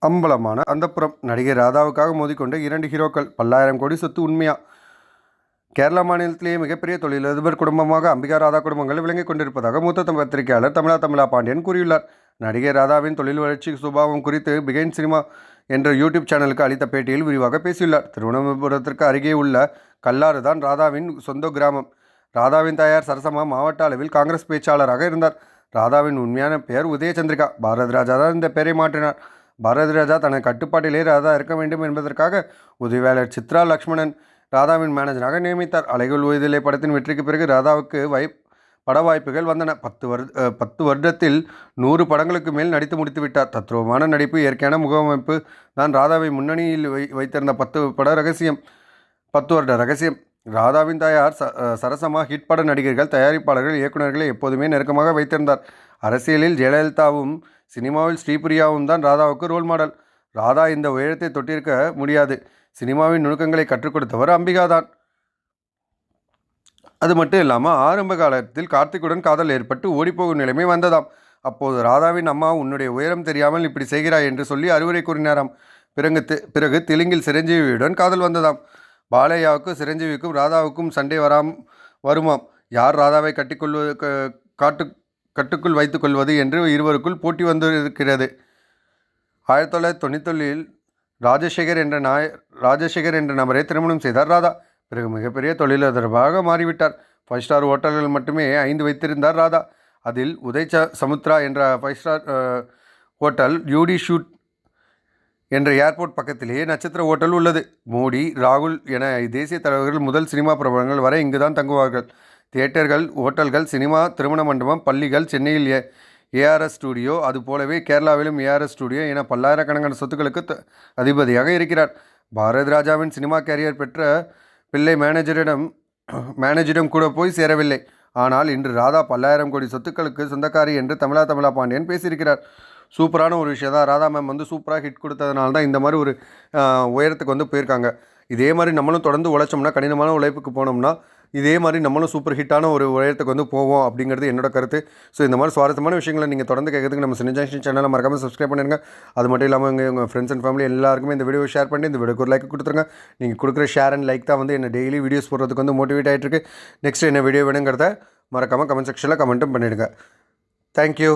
அம்பலமான அந்தப்புறம் நடிகை ராதாவுக்காக மோதிக்கொண்ட 2 ஹீரோக்கள். பல்லாயிரம் கோடி சொத்து உண்மையா? கேரளா மாநிலத்திலேயே மிகப்பெரிய தொழிலதிபர் குடும்பமாக அம்பிகா ராதா குடும்பங்கள் விளங்கிக் கொண்டிருப்பதாக மூத்த பத்திரிகையாளர் தமிழா பாண்டியன் கூறியுள்ளார். நடிகை ராதாவின் தொழில் வளர்ச்சி சுபாவம் குறித்து பிகைன் சினிமா என்ற யூடியூப் சேனலுக்கு அளித்த பேட்டியில் விரிவாக பேசியுள்ளார். திருவனந்தபுரத்திற்கு அருகே உள்ள கல்லாறு தான் ராதாவின் சொந்த கிராமம். ராதாவின் தாயார் சரசம்மா மாவட்ட அளவில் காங்கிரஸ் பேச்சாளராக இருந்தார். ராதாவின் உண்மையான பெயர் உதயசந்திரிகா. பாரதி ராஜா தான் இந்த பெயரை மாற்றினார். பாரதி ராஜா தனது கட்டுப்பாட்டிலே ராதா இருக்க வேண்டும் என்பதற்காக உதவியாளர் சித்ரா லக்ஷ்மணன் ராதாவின் மேனேஜராக நியமித்தார். அலைகள் ஓய்திலே படத்தின் வெற்றிக்கு பிறகு ராதாவுக்கு பட வாய்ப்புகள் வந்தன. 10 வருடத்தில் 100 படங்களுக்கு மேல் நடித்து முடித்து விட்டார். தத்ரூபமான நடிப்பு, இயற்கையான முகவமைப்பு தான் ராதாவை முன்னணியில் வைத்திருந்த 10 வருட ரகசியம். ராதாவின் தாயார் சரசமா ஹிட் பட நடிகர்கள், தயாரிப்பாளர்கள், இயக்குநர்களை எப்போதுமே நெருக்கமாக வைத்திருந்தார். அரசியலில் ஜெயலலிதாவும் சினிமாவில் ஸ்ரீபிரியாவும் தான் ராதாவுக்கு ரோல் மாடல். ராதா இந்த உயரத்தை தொட்டிருக்க முடியாது. சினிமாவின் நுணுக்கங்களை கற்றுக் கொடுத்தவர் அம்பிகா தான். அது மட்டும் இல்லாமல் ஆரம்ப காலத்தில் கார்த்திக்குடன் காதல் ஏற்பட்டு ஓடிப்போகும் நிலைமை வந்ததாம். அப்போது ராதாவின் அம்மா உன்னுடைய உயரம் தெரியாமல் இப்படி செய்கிறாய் என்று சொல்லி அறிவுரை கூறினாராம். பிறகு தெலுங்கில் சிரஞ்சீவியுடன் காதல் வந்ததாம். பாலையாவுக்கும் சிரஞ்சீவிக்கும் ராதாவுக்கும் சண்டை வருமாம். யார் ராதாவை கட்டுக்குள் வைத்துக் கொள்வது என்று இருவருக்குள் போட்டி வந்திருக்கிறது. 1991 ராஜசேகர் என்ற நபரை திருமணம் செய்தார் ராதா. பிறகு மிகப்பெரிய தொழிலதிபராக மாறிவிட்டார். 5 ஸ்டார் ஹோட்டல்கள் மட்டுமே 5 வைத்திருந்தார் ராதா. அதில் உதய் சமுத்ரா என்ற 5 ஸ்டார் ஹோட்டல், யூடி ஷூட் என்ற ஏர்போர்ட் பக்கத்திலேயே நட்சத்திர ஹோட்டல் உள்ளது. மோடி, ராகுல் என தேசிய தலைவர்கள் முதல் சினிமா பிரபலங்கள் வரை இங்கு தான் தங்குவார்கள். தியேட்டர்கள், ஹோட்டல்கள், சினிமா, திருமண மண்டபம், பள்ளிகள், சென்னையில் ஏஆர்எஸ் ஸ்டுடியோ, அதுபோலவே கேரளாவிலும் ஏஆர்எஸ் ஸ்டுடியோ என பல்லாயிரக்கணக்கான சொத்துக்களுக்கு அதிபதியாக இருக்கிறார். பாரதி ராஜாவின் சினிமா கேரியர் பெற்ற பிள்ளை மேனேஜரிடம் கூட போய் சேரவில்லை. ஆனால் இன்று ராதா பல்லாயிரம் கோடி சொத்துக்களுக்கு சொந்தக்காரி என்று தமிழா பாண்டியன் பேசியிருக்கிறார். சூப்பரான ஒரு விஷயம் தான். ராதா மேம் சூப்பராக ஹிட் கொடுத்ததுனால தான் இந்த மாதிரி ஒரு உயரத்துக்கு போயிருக்காங்க. இதே மாதிரி நம்மளும் தொடர்ந்து உழைச்சோம்னா, கடினமான உழைப்புக்கு போனோம்னா, இதே மாதிரி நம்மளும் சூப்பர் ஹிட்டான ஒரு உயரத்துக்கு போவோம் அப்படிங்கிறது என்னோட கருத்து. ஸோ இந்த மாதிரி சுவாரஸ்யமான விஷயங்களை நீங்கள் தொடர்ந்து கேட்கறதுக்கு நம்ம சினி ஜங்ஷன் சேனலை மறக்காமல் சப்ஸ்கிரைப் பண்ணிடுங்க. அது மட்டும் இல்லாமல் உங்கள் ஃப்ரெண்ட்ஸ் அண்ட் ஃபேமிலி எல்லாருக்குமே இந்த வீடியோ ஷேர் பண்ணி இந்த வீடியோக்கு ஒரு லைக் கொடுத்துருங்க. நீங்கள் கொடுக்குற ஷேர் அண்ட் லைக் தான் என்ன டெய்லி வீடியோஸ் போடுறதுக்கு மோட்டிவேட் ஆகிட்டு இருக்கு. நெக்ஸ்ட் என்ன வீடியோ வேணுங்கிறத மறக்காமல் கமெண்ட் செக்ஷனில் கமெண்ட்டும் பண்ணிவிடுங்க. தேங்க்யூ.